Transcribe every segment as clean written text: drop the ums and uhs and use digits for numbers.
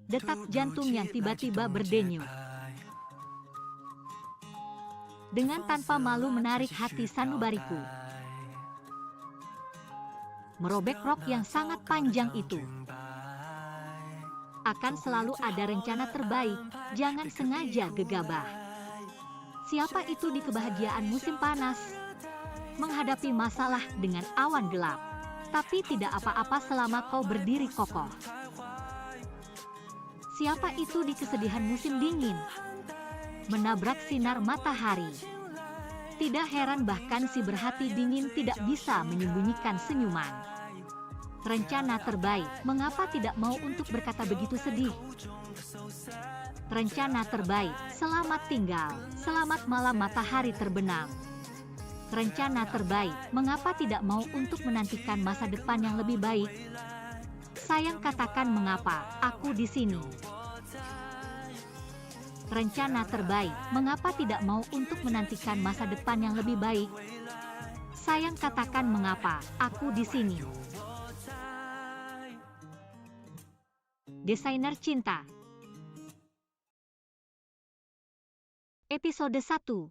detak jantung yang tiba-tiba berdenyut. Dengan tanpa malu menarik hati sanubariku. Merobek rok yang sangat panjang itu. Akan selalu ada rencana terbaik, jangan sengaja gegabah. Siapa itu di kebahagiaan musim panas? Menghadapi masalah dengan awan gelap. Tapi tidak apa-apa selama kau berdiri kokoh. Siapa itu di kesedihan musim dingin? Menabrak sinar matahari. Tidak heran bahkan si berhati dingin tidak bisa menyembunyikan senyuman. Rencana terbaik, mengapa tidak mau untuk berkata begitu sedih? Rencana terbaik, selamat tinggal, selamat malam matahari terbenam. Rencana terbaik, mengapa tidak mau untuk menantikan masa depan yang lebih baik? Sayang katakan mengapa, aku di sini. Rencana terbaik, mengapa tidak mau untuk menantikan masa depan yang lebih baik? Sayang katakan mengapa, aku di sini. Desainer Cinta. Episode 1.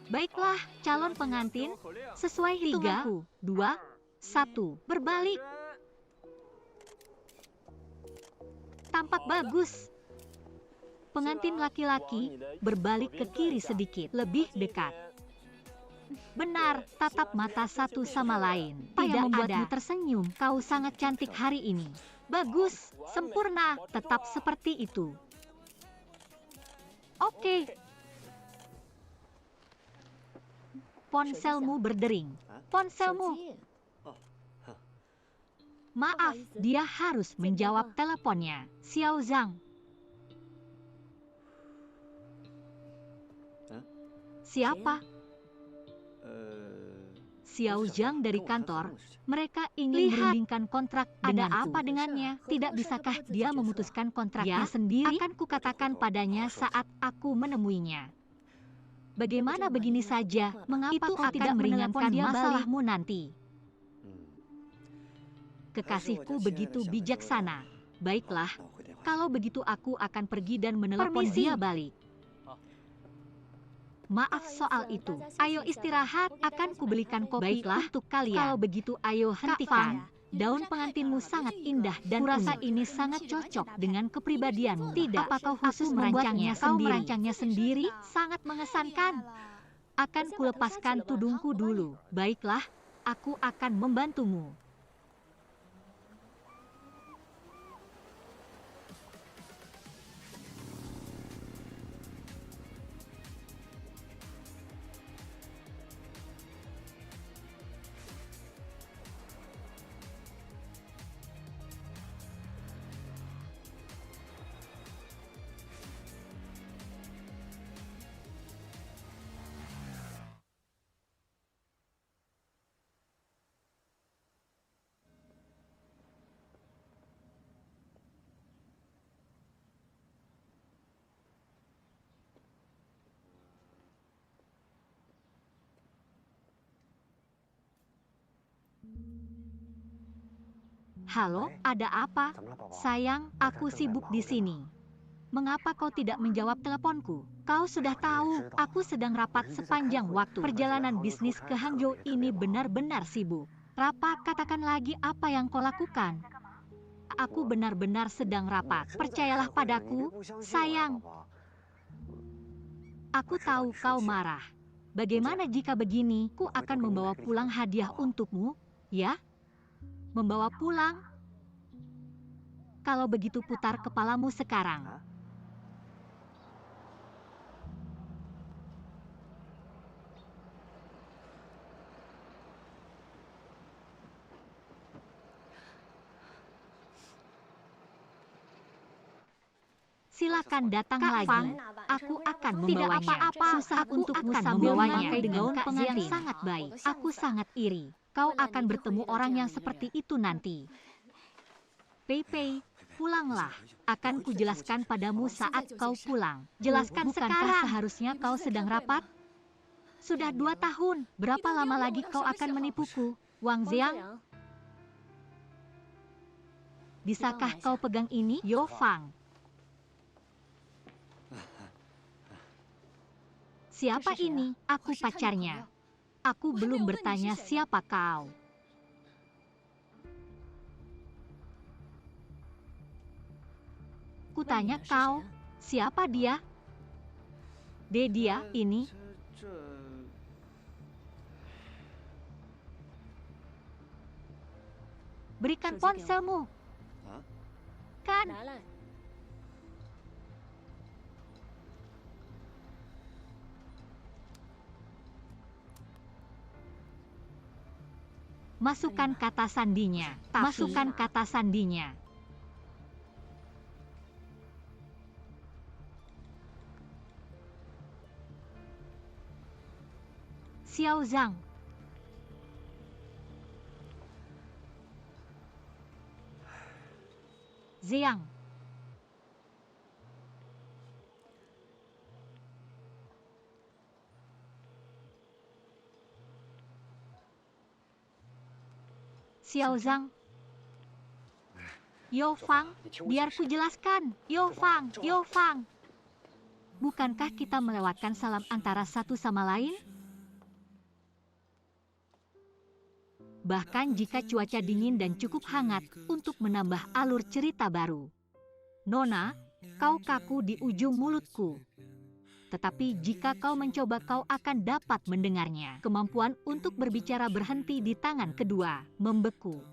Baiklah, calon pengantin, sesuai hitunganku. 2, 1, berbalik. Tampak bagus. Pengantin laki-laki berbalik ke kiri sedikit, lebih dekat. Benar, tatap mata satu sama lain. Tidak membuatmu tersenyum. Kau sangat cantik hari ini. Bagus, sempurna, tetap seperti itu. Oke. Ponselmu berdering. Ponselmu. Maaf, dia harus menjawab teleponnya. Xiao Zhang. Siapa? Xiao Zhang dari kantor. Mereka ingin merundingkan kontrak denganku. Ada apa dengannya? Tidak bisakah dia memutuskan kontraknya sendiri? Akan kukatakan padanya saat aku menemuinya. Bagaimana begini saja? Mengapa kau tidak meringankan masalahmu nanti? Kekasihku begitu bijaksana. Baiklah, kalau begitu aku akan pergi dan menelepon dia balik. Maaf soal itu. Ayo istirahat, akan kubelikan kopi untuk kalian. Kalau begitu ayo hentikan. Daun pengantinmu sangat indah dan kurasa ini sangat cocok dengan kepribadianmu. Tidak, apa kau khusus merancangnya sendiri? Kau merancangnya sendiri? Sangat mengesankan. Akan kulepaskan tudungku dulu. Baiklah, aku akan membantumu. Halo, ada apa? Sayang, aku sibuk di sini. Mengapa kau tidak menjawab teleponku? Kau sudah tahu, aku sedang rapat sepanjang waktu. Perjalanan bisnis ke Hangzhou ini benar-benar sibuk. Rapat, katakan lagi apa yang kau lakukan. Aku benar-benar sedang rapat. Percayalah padaku, sayang. Aku tahu kau marah. Bagaimana jika begini, ku akan membawa pulang hadiah untukmu, ya? Membawa pulang? Kalau begitu putar kepalamu sekarang. Silakan datang lagi. Aku akan membawanya. Tidak apa-apa. Susah untukmu sambil membawanya dengan pengantin yang sangat baik. Aku sangat iri. Kau akan bertemu orang yang seperti itu nanti. Pei Pei, pulanglah. Akan kujelaskan padamu saat kau pulang. Jelaskan sekarang. Bukankah seharusnya kau sedang rapat? Sudah 2 tahun. Berapa lama lagi kau akan menipuku, Wang Xiang? Bisakah kau pegang ini, Yo Fang? Siapa ini? Aku pacarnya. Aku belum bertanya siapa kau. Kutanya kau, siapa dia? Dia ini. Berikan ponselmu. Kan? Masukkan kata sandinya. Masukkan kata sandinya. Xiao Zhang. Zhang. Xiao Zhang. Yo Fang, biar ku jelaskan. Yo Fang, Yo Fang. Bukankah kita melewatkan salam antara satu sama lain? Bahkan jika cuaca dingin dan cukup hangat untuk menambah alur cerita baru. Nona, kau kaku di ujung mulutku. Tetapi jika kau mencoba kau akan dapat mendengarnya. Kemampuan untuk berbicara berhenti di tangan kedua, membeku.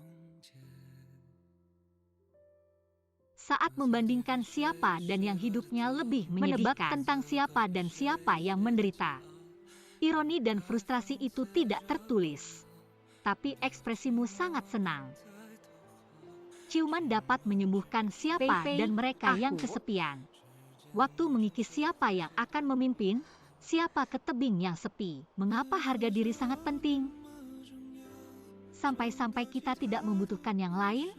Saat membandingkan siapa dan yang hidupnya lebih menyedihkan. Menebak tentang siapa dan siapa yang menderita. Ironi dan frustrasi itu tidak tertulis. Tapi ekspresimu sangat senang. Ciuman dapat menyembuhkan siapa dan mereka yang kesepian. Waktu mengikis siapa yang akan memimpin, siapa ke tebing yang sepi. Mengapa harga diri sangat penting? Sampai-sampai kita tidak membutuhkan yang lain?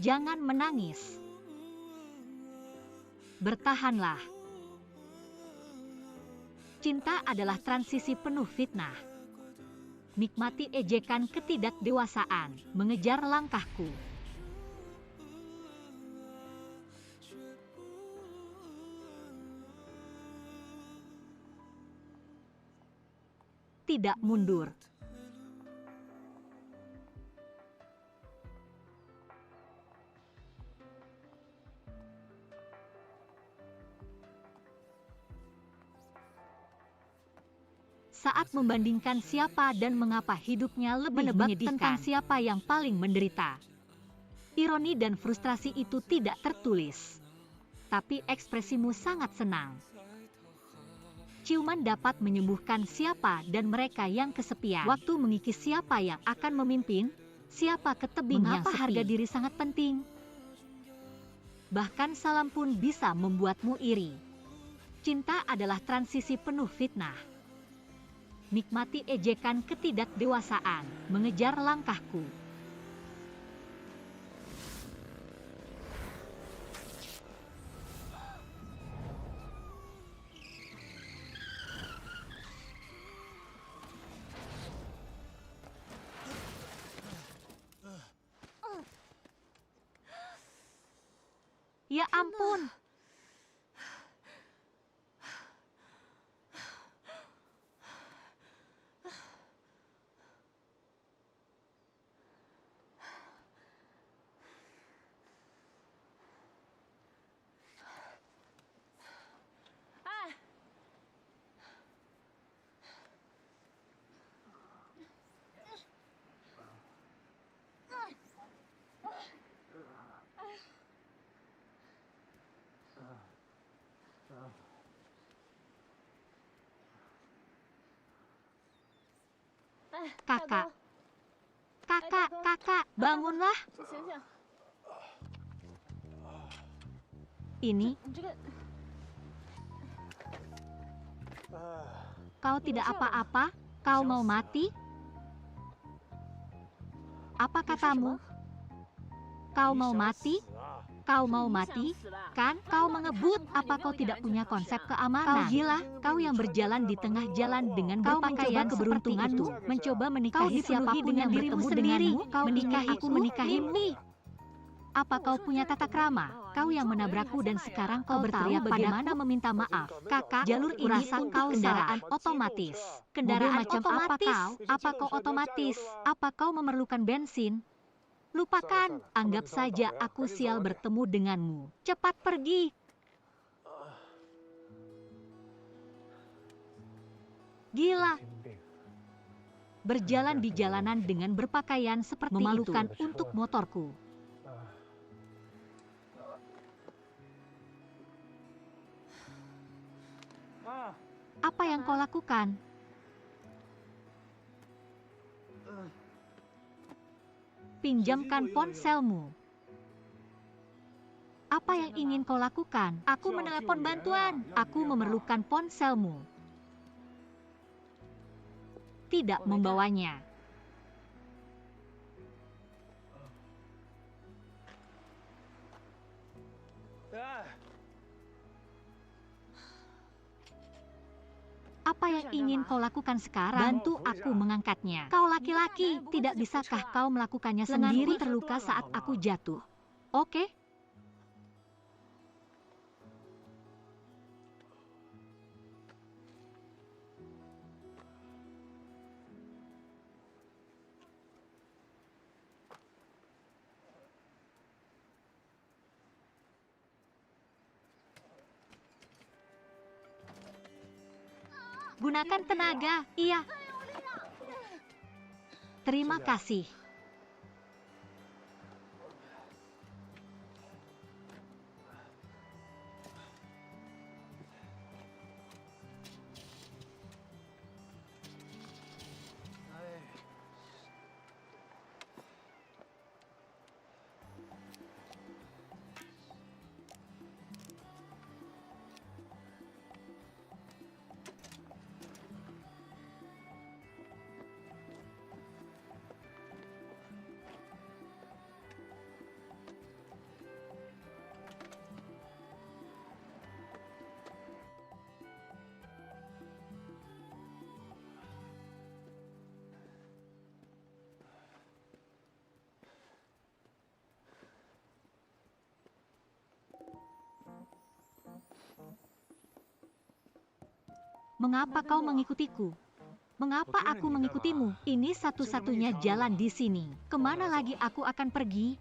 Jangan menangis. Bertahanlah. Cinta adalah transisi penuh fitnah. Nikmati ejekan ketidakdewasaan, mengejar langkahku. Tidak mundur. Saat membandingkan siapa dan mengapa hidupnya lebih menyedihkan tentang siapa yang paling menderita. Ironi dan frustrasi itu tidak tertulis. Tapi ekspresimu sangat senang. Ciuman dapat menyembuhkan siapa dan mereka yang kesepian. Waktu mengikis siapa yang akan memimpin, siapa ke tebing yang sepi. Harga diri sangat penting. Bahkan salam pun bisa membuatmu iri. Cinta adalah transisi penuh fitnah. Nikmati ejekan ketidakdewasaan, mengejar langkahku. Ya ampun. Kakak, bangunlah. Ini. Kau tidak apa-apa? Kau mau mati? Apa katamu? Kau mau mati? Kau mau mati? Kan kau mengebut? Apa kau tidak punya konsep keamanan? Kau gila? Kau yang berjalan di tengah jalan dengan berpakaian keberuntunganmu, mencoba menikahi siapapun yang bertemu denganmu, kau menikahimu. Apa kau punya tata krama? Kau yang menabrakku dan sekarang kau berteriak bagaimana meminta maaf. Kakak, jalur ini rasa kau kendaraan otomatis. Kendaraan macam apa kau? Apa kau otomatis? Apa kau memerlukan bensin? Lupakan, anggap saja aku sial bertemu denganmu. Cepat pergi. Gila. Berjalan di jalanan dengan berpakaian seperti memalukan itu untuk motorku. Apa yang kau lakukan? Pinjamkan ponselmu. Apa yang ingin kau lakukan? Aku menelepon bantuan. Aku memerlukan ponselmu. Tidak membawanya. Apa yang ingin kau lakukan sekarang? Bantu aku mengangkatnya. Kau laki-laki, tidak bisakah kau melakukannya sendiri? Terluka saat aku jatuh. Oke? Gunakan tenaga, iya. Terima kasih. Mengapa kau mengikutiku? Mengapa aku mengikutimu? Ini satu-satunya jalan di sini. Kemana lagi aku akan pergi?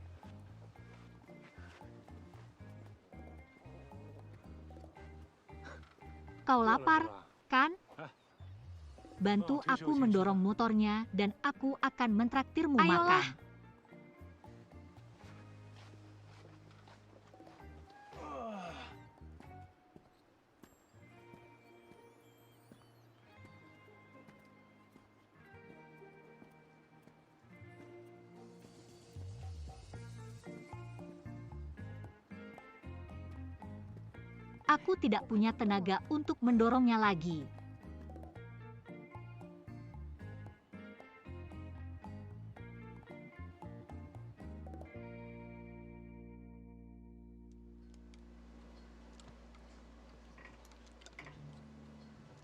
Kau lapar, kan? Bantu aku mendorong motornya dan aku akan mentraktirmu makan. Aku tidak punya tenaga untuk mendorongnya lagi.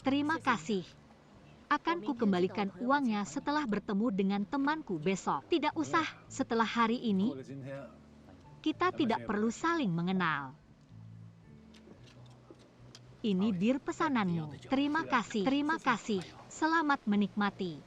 Terima kasih. Akan ku kembalikan uangnya setelah bertemu dengan temanku besok. Tidak usah, setelah hari ini, kita tidak perlu saling mengenal. Ini bir pesananmu. Terima kasih. Terima kasih. Selamat menikmati.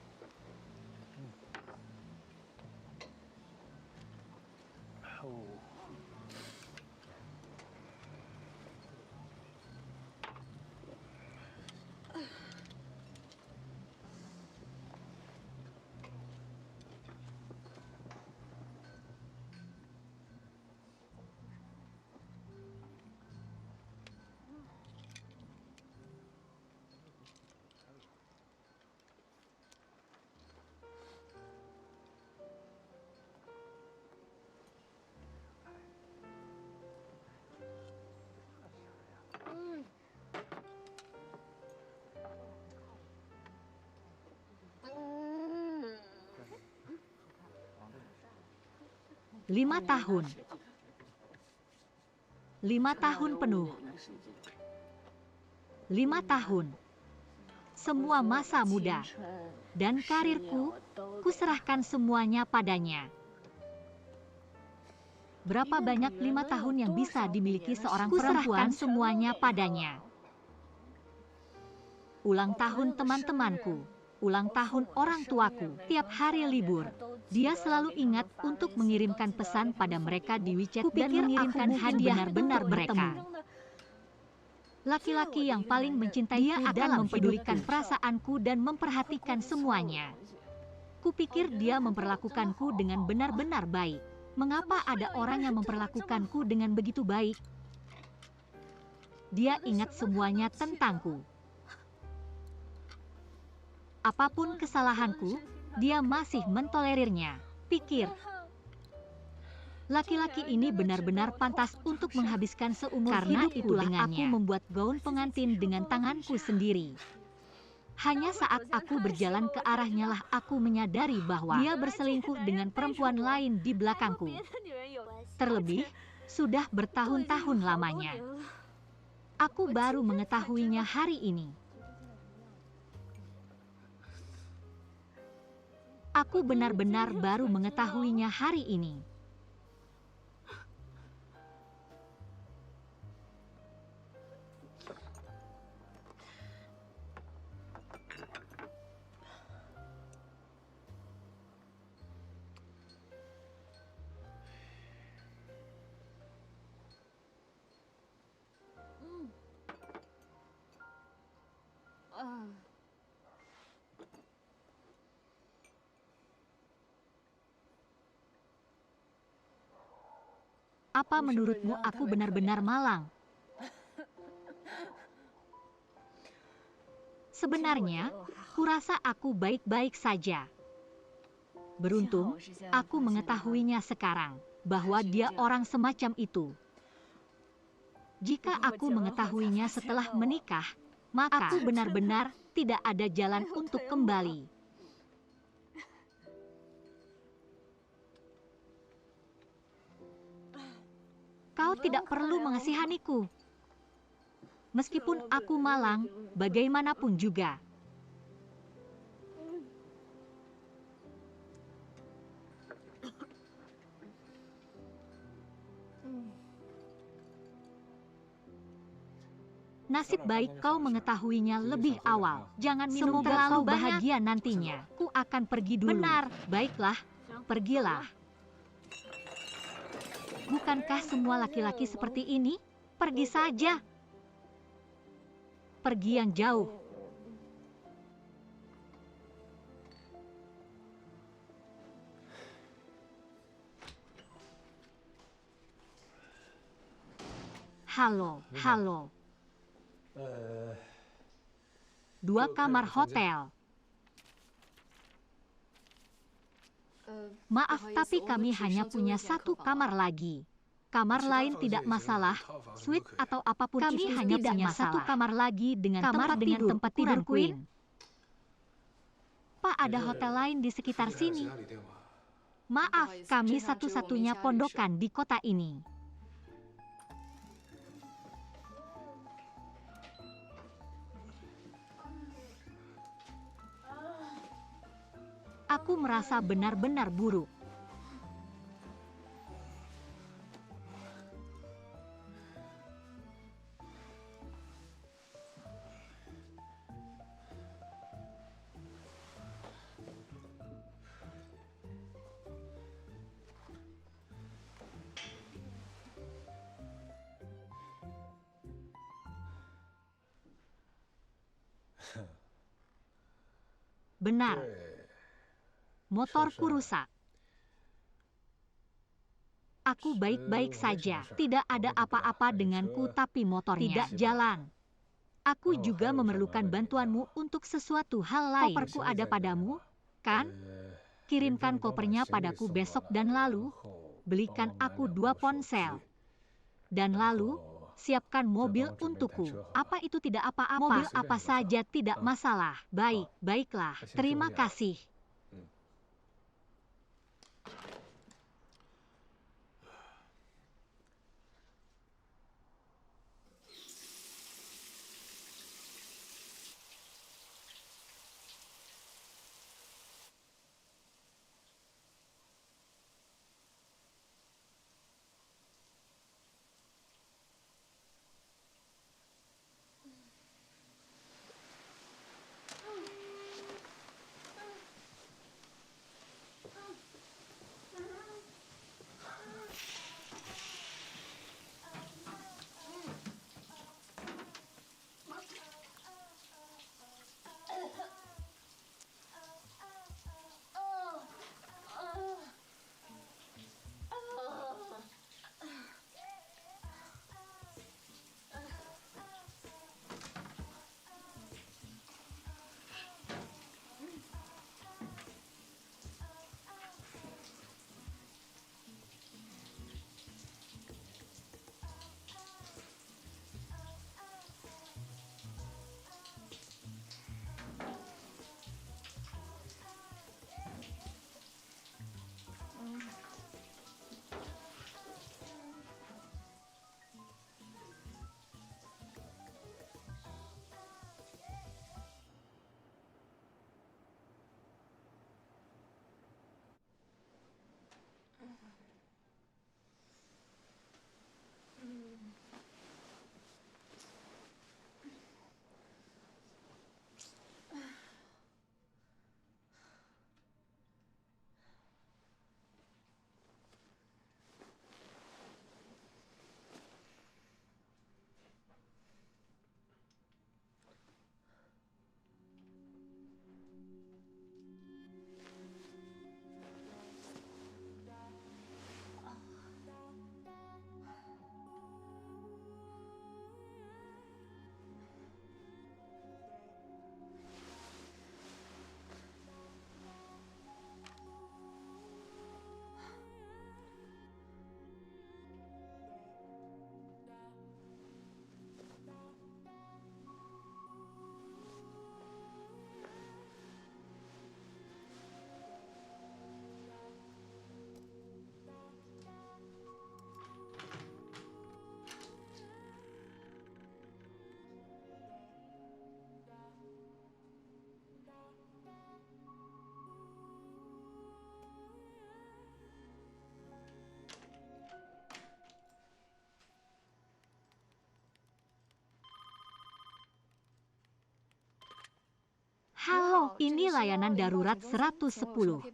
Lima tahun. 5 tahun penuh. 5 tahun. Semua masa muda dan karirku, kuserahkan semuanya padanya. Berapa banyak 5 tahun yang bisa dimiliki seorang perempuan? Semuanya padanya. Ulang tahun teman-temanku, ulang tahun orang tuaku, tiap hari libur. Dia selalu ingat untuk mengirimkan pesan pada mereka di WeChat dan mengirimkan hadiah benar-benar mereka. Laki-laki yang paling mencintai dia akan mempedulikan perasaanku dan memperhatikan semuanya. Kupikir dia memperlakukanku dengan benar-benar baik. Mengapa ada orang yang memperlakukanku dengan begitu baik? Dia ingat semuanya tentangku. Apapun kesalahanku, dia masih mentolerirnya. Pikir, laki-laki ini benar-benar pantas untuk menghabiskan seumur hidupku dengannya. Aku membuat gaun pengantin dengan tanganku sendiri. Hanya saat aku berjalan ke arahnya lah aku menyadari bahwa dia berselingkuh dengan perempuan lain di belakangku. Terlebih, sudah bertahun-tahun lamanya. Aku baru mengetahuinya hari ini. Aku benar-benar baru mengetahuinya hari ini. Apa menurutmu aku benar-benar malang? Sebenarnya, kurasa aku baik-baik saja. Beruntung, aku mengetahuinya sekarang, bahwa dia orang semacam itu. Jika aku mengetahuinya setelah menikah, maka aku benar-benar tidak ada jalan untuk kembali. Kau tidak perlu mengasihaniku. Meskipun aku malang, bagaimanapun juga. Nasib baik kau mengetahuinya lebih awal. Jangan minum terlalu bahagia nantinya. Ku akan pergi dulu. Benar, baiklah, pergilah. Bukankah semua laki-laki seperti ini? Pergi saja. Pergi yang jauh. Halo, halo. 2 kamar hotel. Maaf, tapi kami hanya punya 1 kamar lagi. Kamar lain tidak masalah, suite atau apapun kami itu hanya punya masalah. 1 kamar lagi dengan tempat tidur queen. Pak, ada hotel lain di sekitar sini? Maaf, kami satu-satunya pondokan di kota ini. Aku merasa benar-benar buruk. Benar. Motorku rusak. Aku baik-baik saja. Tidak ada apa-apa denganku, tapi motornya tidak jalan. Aku juga memerlukan bantuanmu untuk sesuatu hal lain. Koperku ada padamu, kan? Kirimkan kopernya padaku besok dan lalu belikan aku 2 ponsel. Dan lalu siapkan mobil untukku. Apa itu tidak apa-apa? Mobil apa saja tidak masalah. Baik, baiklah. Terima kasih. Ini layanan darurat 110.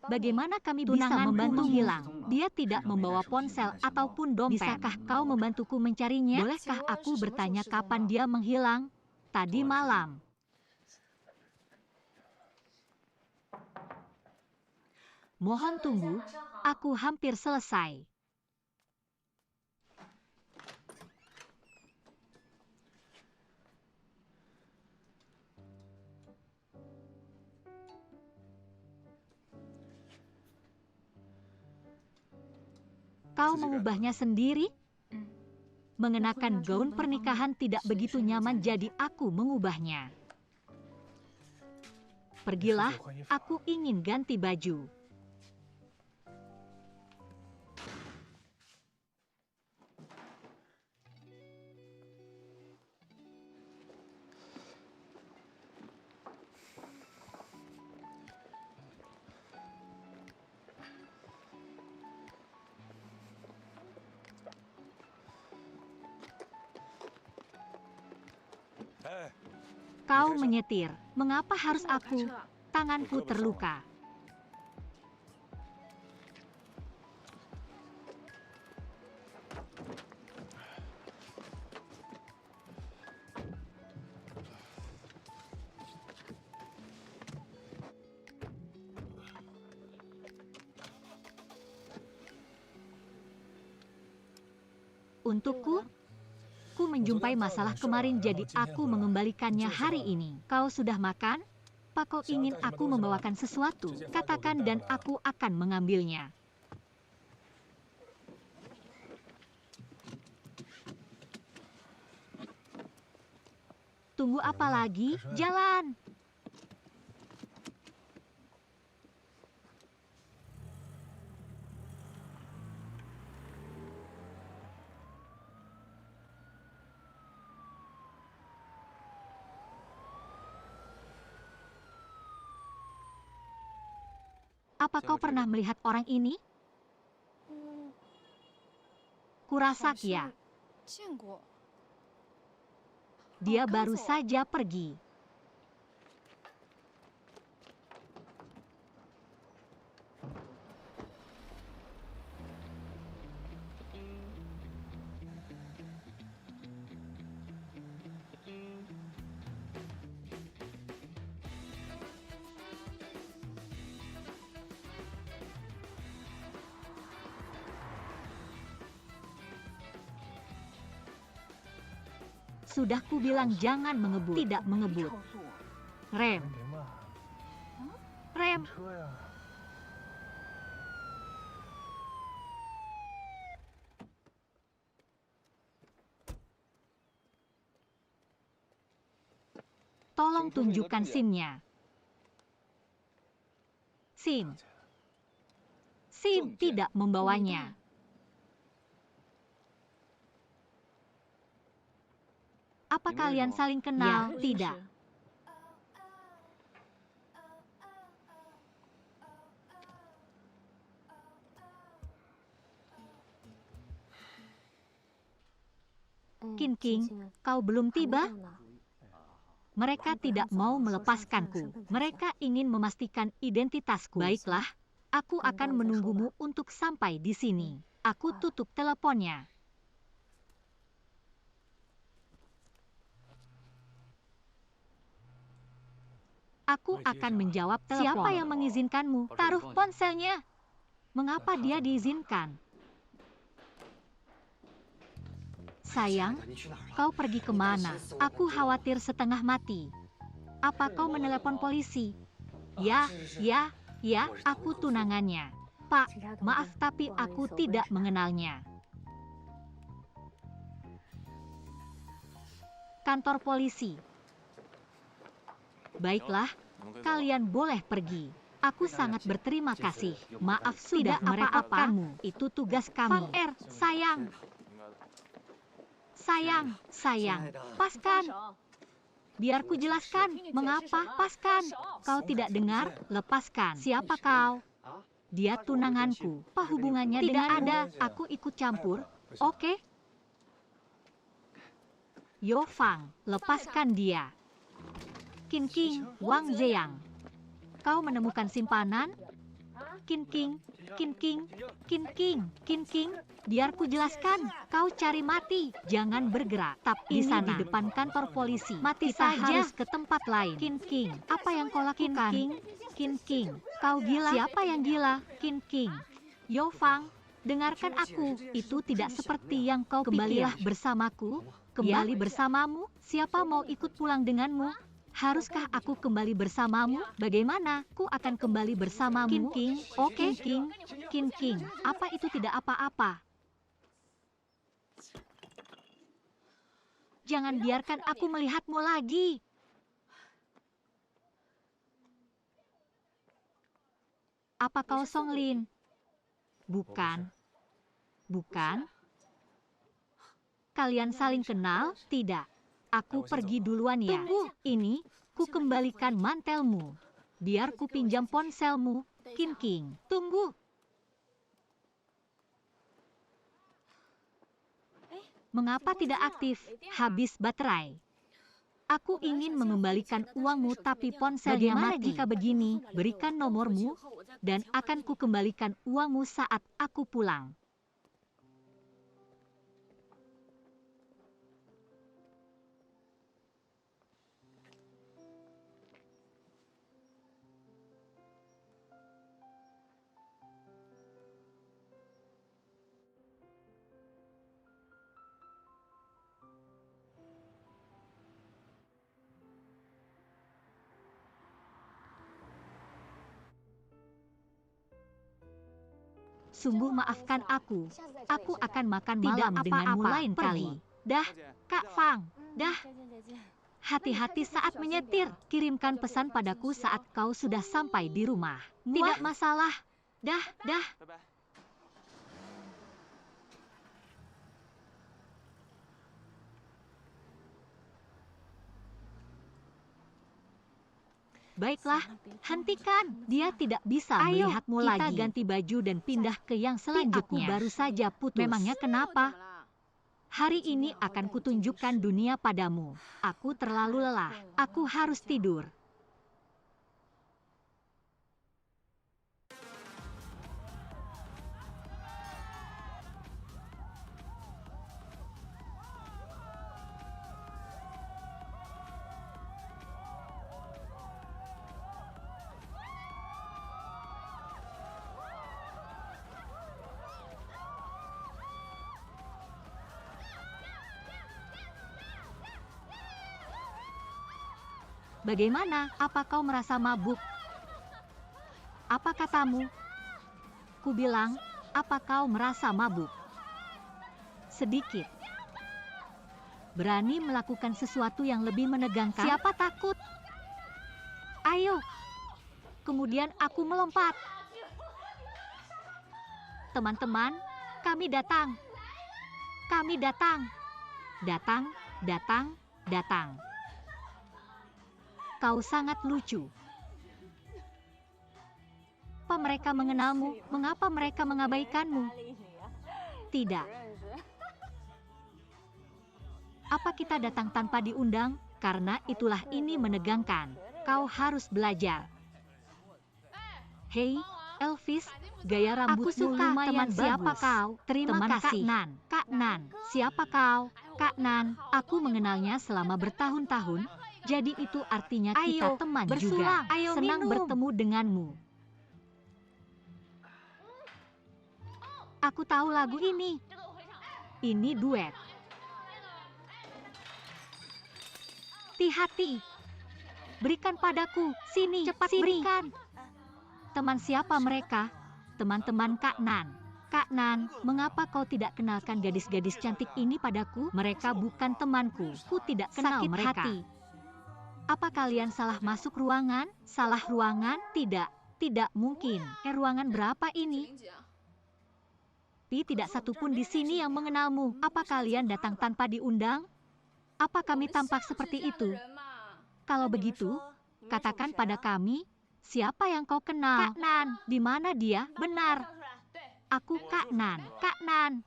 Bagaimana kami bisa membantu hilang? Dia tidak membawa ponsel ataupun dompet. Bisakah kau membantuku mencarinya? Bolehkah aku bertanya kapan dia menghilang? Tadi malam. Mohon tunggu, aku hampir selesai. Kau mengubahnya sendiri? Mengenakan gaun pernikahan tidak begitu nyaman, jadi aku mengubahnya. Pergilah, aku ingin ganti baju. Kau menyetir. Mengapa harus aku? Tanganku terluka. Untukku? Aku menjumpai masalah kemarin, jadi aku mengembalikannya hari ini. Kau sudah makan? Apa kau ingin aku membawakan sesuatu? Katakan dan aku akan mengambilnya. Tunggu apa lagi? Jalan! Apa kau pernah melihat orang ini? Kurasa ya. Dia baru saja pergi. Sudah ku bilang jangan mengebut. Tidak mengebut. Rem. Rem. Tolong tunjukkan SIM-nya. SIM. SIM tidak membawanya. Apa kalian saling kenal? Tidak. King, kau belum tiba? Mereka tidak mau melepaskanku. Mereka ingin memastikan identitasku. Baiklah, aku akan menunggumu untuk sampai di sini. Aku tutup teleponnya. Aku akan menjawab telepon. Siapa yang mengizinkanmu? Taruh ponselnya. Mengapa dia diizinkan? Sayang, kau pergi kemana? Aku khawatir setengah mati. Apa kau menelepon polisi? Ya, aku tunangannya. Pak, maaf tapi aku tidak mengenalnya. Kantor polisi. Baiklah, kalian boleh pergi. Aku sangat berterima kasih. Maaf sudah merepotkanmu. Itu tugas kami. Sayang. Sayang. Paskan. Biar ku jelaskan. Mengapa? Paskan. Kau tidak dengar? Lepaskan. Siapa kau? Dia tunanganku. Apa hubungannya dengan ada? Aku ikut campur. Oke. Yo Fang, lepaskan dia. King, Wang Ziyang. Kau menemukan simpanan? Kin King, Kin King, Kin King, Kin King. Biar ku jelaskan, kau cari mati, jangan bergerak. Tapi di sana, di depan kantor polisi, mati kita saja. Harus ke tempat lain. Kin King, apa yang kau lakukan? Kin King, kau gila? Siapa yang gila? Kin King. Yo Fang, dengarkan aku, itu tidak seperti yang kau pikir. Kembalilah bersamaku, kembali bersamamu. Siapa mau ikut pulang denganmu? Haruskah aku kembali bersamamu? Bagaimana? Ku akan kembali bersamamu. Kin King, oke King. Kin King, apa itu tidak apa-apa? Jangan biarkan aku melihatmu lagi. Apa kau Song Lin? Bukan. Bukan? Kalian saling kenal? Tidak. Aku pergi duluan ya. Tunggu, ini, ku kembalikan mantelmu. Biar ku pinjam ponselmu, Kin King. Tunggu. Mengapa tidak aktif? Habis baterai. Aku ingin mengembalikan uangmu tapi ponselnya mati. Bagaimana jika begini? Berikan nomormu, dan akan ku kembalikan uangmu saat aku pulang. Sungguh maafkan aku. Aku akan makan malam denganmu lain kali. Dah, Kak Fang. Dah. Hati-hati saat menyetir. Kirimkan pesan padaku saat kau sudah sampai di rumah. Tidak masalah. Dah, dah. Baiklah, hentikan. Dia tidak bisa melihatmu lagi. Kita ganti baju dan pindah ke yang selanjutnya. Aku baru saja putus. Memangnya kenapa? Hari ini akan kutunjukkan dunia padamu. Aku terlalu lelah. Aku harus tidur. Bagaimana? Apa kau merasa mabuk? Apa katamu? Ku bilang, apa kau merasa mabuk? Sedikit. Berani melakukan sesuatu yang lebih menegangkan? Siapa takut? Ayo. Kemudian aku melompat. Teman-teman, kami datang. Kami datang. Datang, datang, datang. Kau sangat lucu. Apa mereka mengenalmu? Mengapa mereka mengabaikanmu? Tidak. Apa kita datang tanpa diundang? Karena itulah ini menegangkan. Kau harus belajar. Hei, Elvis, gaya rambutmu lumayan bagus. Siapa kau? Terima kasih. Kak Nan. Siapa kau? Kak Nan, aku mengenalnya selama bertahun-tahun. Jadi itu artinya kita teman juga. Senang bertemu denganmu. Aku tahu lagu ini. Ini duet. Hati-hati. Berikan padaku. Sini, cepat berikan. Teman siapa mereka? Teman-teman Kak Nan. Kak Nan, mengapa kau tidak kenalkan gadis-gadis cantik ini padaku? Mereka bukan temanku. Ku tidak kenal mereka. Hati. Apa kalian salah masuk ruangan? Salah ruangan? Tidak, tidak mungkin. Ruangan berapa ini? Tapi tidak satupun di sini yang mengenalmu. Apa kalian datang tanpa diundang? Apa kami tampak seperti itu? Kalau begitu, katakan pada kami, siapa yang kau kenal? Kak Nan, di mana dia? Benar. Aku Kak Nan. Kak Nan.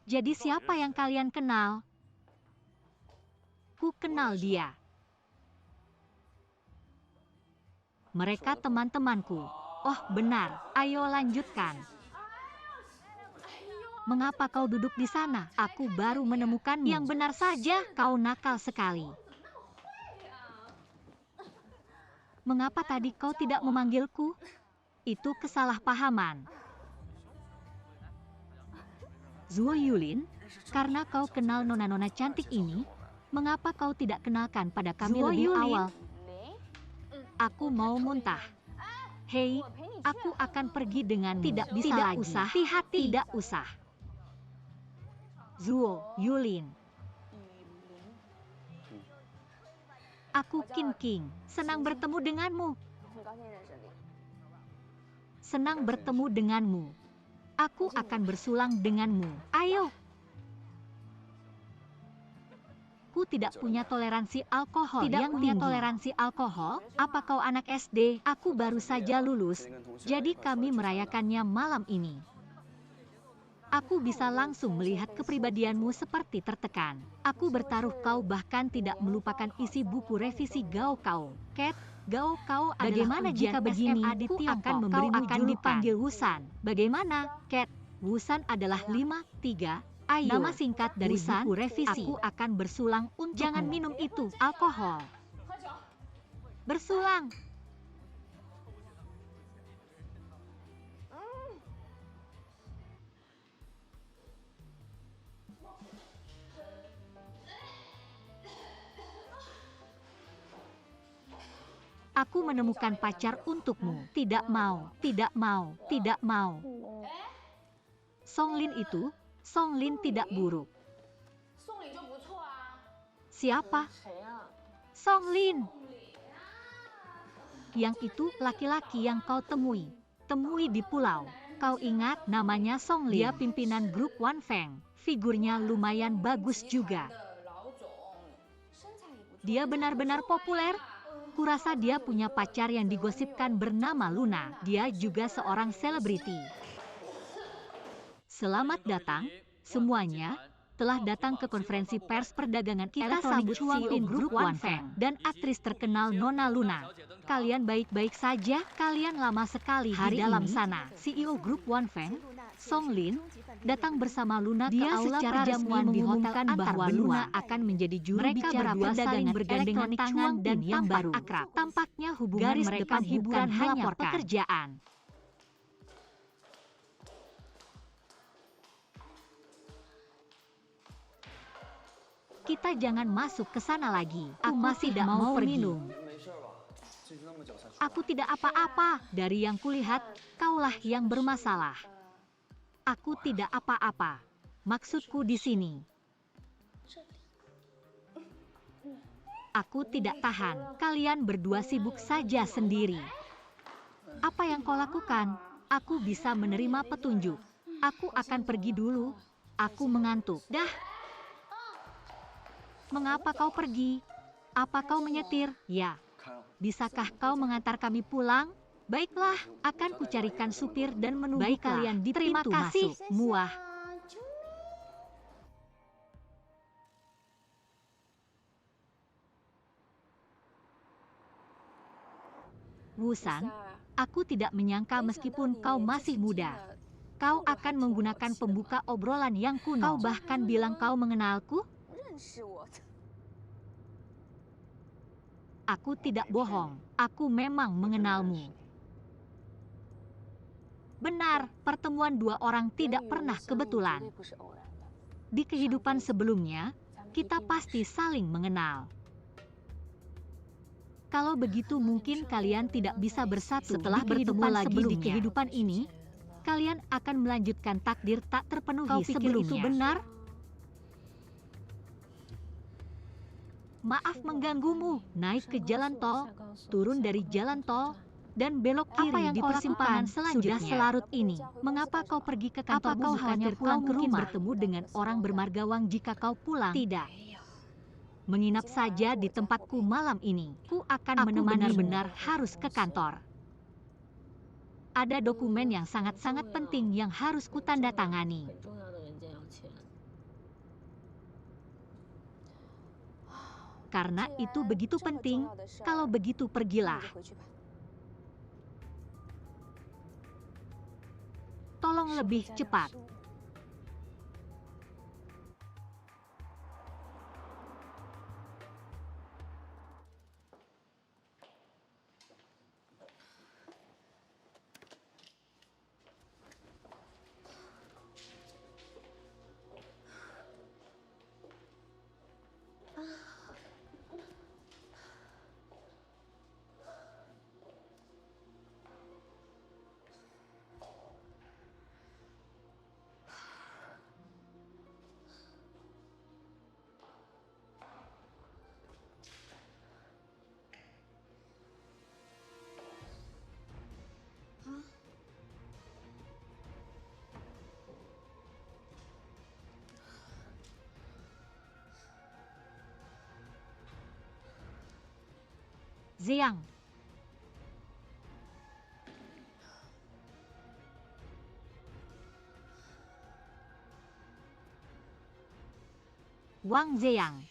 Jadi siapa yang kalian kenal? Ku kenal dia. Mereka teman-temanku. Oh, benar. Ayo lanjutkan. Mengapa kau duduk di sana? Aku baru menemukanmu. Yang benar saja, kau nakal sekali. Mengapa tadi kau tidak memanggilku? Itu kesalahpahaman. Zuo Yulin, karena kau kenal nona-nona cantik ini, mengapa kau tidak kenalkan pada kami Zuo lebih Yulin? awal? Aku mau muntah. Hei, aku akan pergi dengan tidak bisa Tidak lagi. usah. Hati-hati. Tidak usah. Zuo Yulin. Aku Qin King. Senang bertemu denganmu. Senang bertemu denganmu. Aku akan bersulang denganmu. Ayo. Aku tidak punya toleransi alkohol Tidak yang punya tinggi. Toleransi alkohol? Apa kau anak SD? Aku baru saja lulus, jadi kami merayakannya malam ini. Aku bisa langsung melihat kepribadianmu seperti tertekan. Aku bertaruh kau bahkan tidak melupakan isi buku revisi Gao Kao. Cat, Gao Kao adalah Bagaimana ujian jika begini? SMA di Ku Tiongkok. akan Kau memberimu akan julukan. dipanggil Wusan. Bagaimana, Cat? Wusan adalah 5-3. Ayo. Nama singkat dari Wusan, buku revisi. Aku akan bersulang untukmu. Jangan minum itu, alkohol. Bersulang. Aku menemukan pacar untukmu. Tidak mau, tidak mau, tidak mau. Songlin itu, Songlin tidak buruk. Siapa? Songlin. Yang itu laki-laki yang kau temui. Temui di pulau. Kau ingat namanya Songlin. Dia pimpinan grup Wan Feng. Figurnya lumayan bagus juga. Dia benar-benar populer. Kurasa dia punya pacar yang digosipkan bernama Luna. Dia juga seorang selebriti. Selamat datang, semuanya. Telah datang ke konferensi pers perdagangan kita sambut CEO grup Wan Feng dan aktris terkenal Nona Luna. Kalian baik-baik saja? Kalian lama sekali Hari di dalam ini, sana. CEO grup Wan Feng, Songlin, datang bersama Luna ke Dia aula secara perjamuan resmi di hotel mengumumkan antar bahwa benua Luna akan menjadi juru mereka bicara berdua perdagangan saling bergandengan elektronik tangan cuan dan yang tampak baru. akrab. Tampaknya hubungan Garis mereka depan bukan hiburan hanya melaporkan. pekerjaan. Kita jangan masuk ke sana lagi. Aku masih tidak mau minum. Aku tidak apa-apa. Dari yang kulihat, kaulah yang bermasalah. Aku tidak apa-apa. Maksudku di sini. Aku tidak tahan. Kalian berdua sibuk saja sendiri. Apa yang kau lakukan? Aku bisa menerima petunjuk. Aku akan pergi dulu. Aku mengantuk. Dah. Mengapa kau pergi? Apa kau menyetir? Ya. Bisakah kau mengantar kami pulang? Baiklah, akan kucarikan supir dan menunggu kalian di pintu masuk. Muah. Wusan, aku tidak menyangka meskipun kau masih muda, kau akan menggunakan pembuka obrolan yang kuno. Kau bahkan bilang kau mengenalku? Aku tidak bohong, aku memang mengenalmu. Benar, pertemuan dua orang tidak pernah kebetulan. Di kehidupan sebelumnya, kita pasti saling mengenal. Kalau begitu mungkin kalian tidak bisa bersatu setelah bertemu lagi di kehidupan ini. Kalian akan melanjutkan takdir tak terpenuhi. Kau pikir itu benar? Maaf mengganggumu. Naik ke jalan tol, turun dari jalan tol, dan belok kiri di persimpangan selanjutnya. Sudah selarut ini. Mengapa kau pergi ke kantor? Apa kau hanya pulang ke rumah? Bertemu dengan orang bermargawang jika kau pulang? Tidak. Menginap saja di tempatku malam ini. Ku akan benar-benar harus ke kantor. Ada dokumen yang sangat-sangat penting yang harus kutandatangani. Karena itu begitu penting, kalau begitu pergilah. lebih cepat. Ziyang. Wang Ziyang.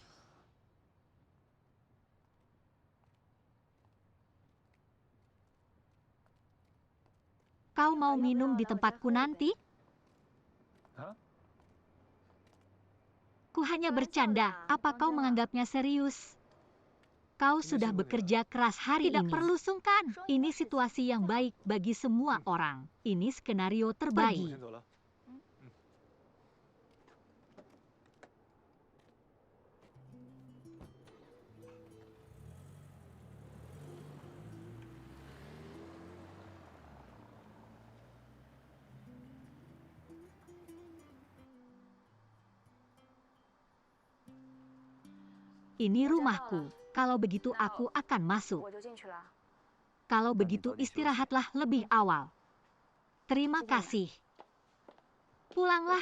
Kau mau minum di tempatku nanti? Ku hanya bercanda, apa kau menganggapnya serius? Kau sudah bekerja keras hari ini. Tidak perlu sungkan. Ini situasi yang baik bagi semua orang. Ini skenario terbaik. Ini rumahku. Kalau begitu aku akan masuk. Kalau begitu istirahatlah lebih awal. Terima kasih. Pulanglah.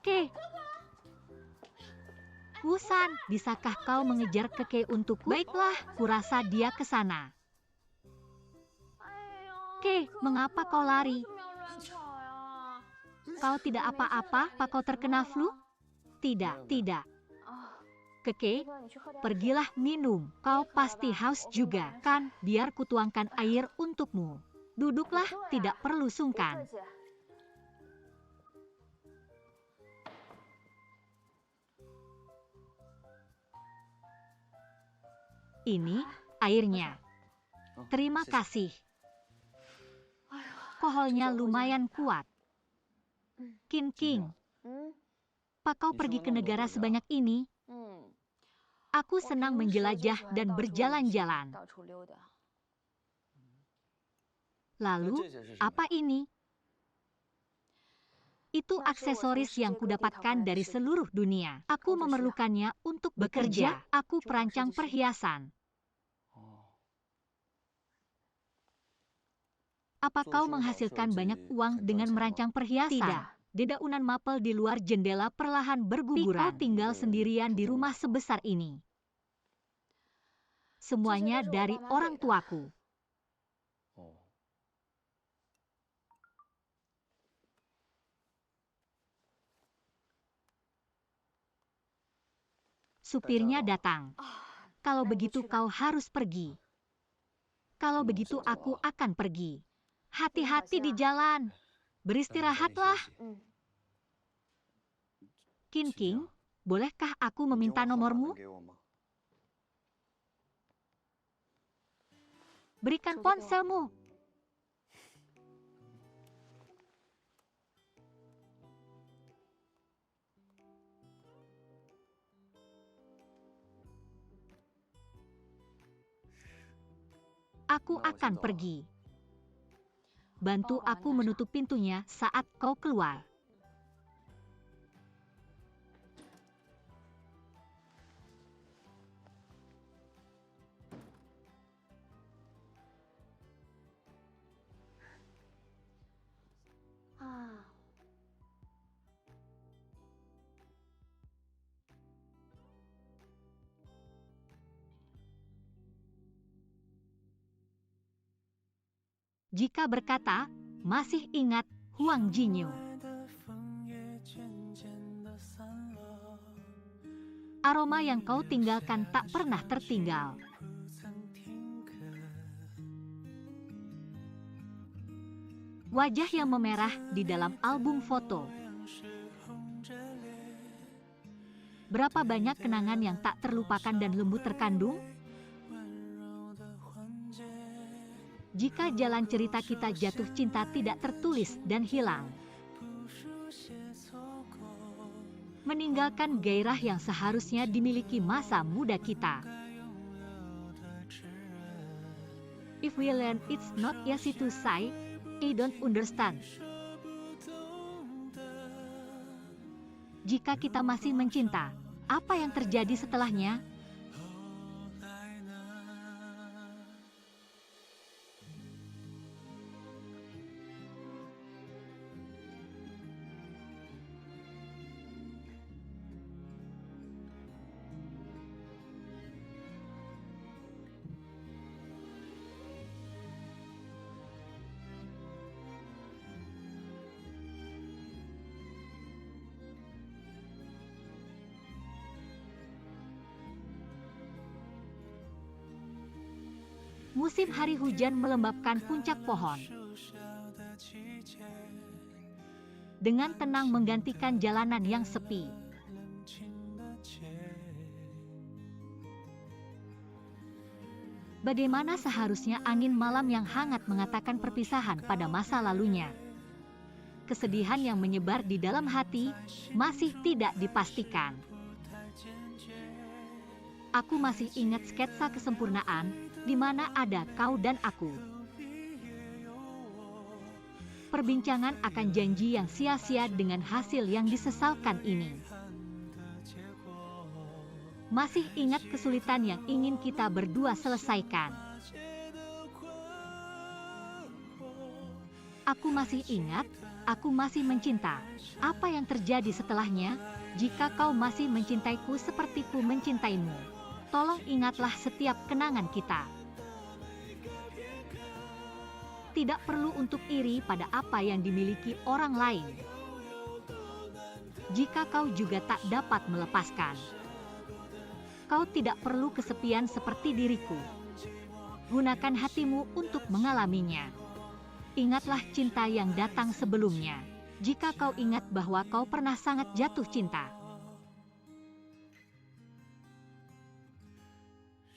Ke. Wusan, bisakah kau mengejar Keke untukku? Baiklah, kurasa dia ke sana. Ke, mengapa kau lari? Kau tidak apa-apa, apa kau terkena flu? Tidak, tidak. Keke, pergilah minum. Kau pasti haus juga, kan? Biar kutuangkan air untukmu. Duduklah, tidak perlu sungkan. Ini airnya. Terima kasih. Koholnya lumayan kuat. King, apa kau pergi ke negara sebanyak ini? Aku senang menjelajah dan berjalan-jalan. Lalu, apa ini? Itu aksesoris yang kudapatkan dari seluruh dunia. Aku memerlukannya untuk bekerja. Aku perancang perhiasan. Apa kau menghasilkan banyak uang dengan merancang perhiasan? Tidak. Dedaunan mapel di luar jendela perlahan berguguran. Kau tinggal sendirian di rumah sebesar ini. Semuanya dari orang tuaku. Supirnya datang. Kalau begitu kau harus pergi. Kalau begitu aku akan pergi. Hati-hati di jalan. Beristirahatlah. King, bolehkah aku meminta nomormu? Berikan ponselmu. Aku akan pergi. Bantu aku menutup pintunya saat kau keluar. Jika berkata, masih ingat Huang Jinyu. Aroma yang kau tinggalkan tak pernah tertinggal. Wajah yang memerah di dalam album foto. Berapa banyak kenangan yang tak terlupakan dan lembut terkandung? Jika jalan cerita kita jatuh cinta tidak tertulis dan hilang, meninggalkan gairah yang seharusnya dimiliki masa muda kita. If we learn it's not easy to say, I don't understand. Jika kita masih mencinta, apa yang terjadi setelahnya? Musim hari hujan melembabkan puncak pohon. Dengan tenang menggantikan jalanan yang sepi. Bagaimana seharusnya angin malam yang hangat mengatakan perpisahan pada masa lalunya. Kesedihan yang menyebar di dalam hati masih tidak dipastikan. Aku masih ingat sketsa kesempurnaan, di mana ada kau dan aku. Perbincangan akan janji yang sia-sia dengan hasil yang disesalkan ini. Masih ingat kesulitan yang ingin kita berdua selesaikan. Aku masih ingat, aku masih mencinta. Apa yang terjadi setelahnya? Jika kau masih mencintaiku sepertiku mencintaimu, tolong ingatlah setiap kenangan kita. Tidak perlu untuk iri pada apa yang dimiliki orang lain. Jika kau juga tak dapat melepaskan, kau tidak perlu kesepian seperti diriku. Gunakan hatimu untuk mengalaminya. Ingatlah cinta yang datang sebelumnya. Jika kau ingat bahwa kau pernah sangat jatuh cinta.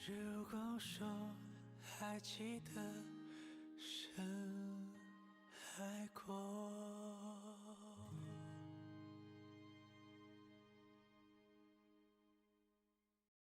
如果说还记得深爱过。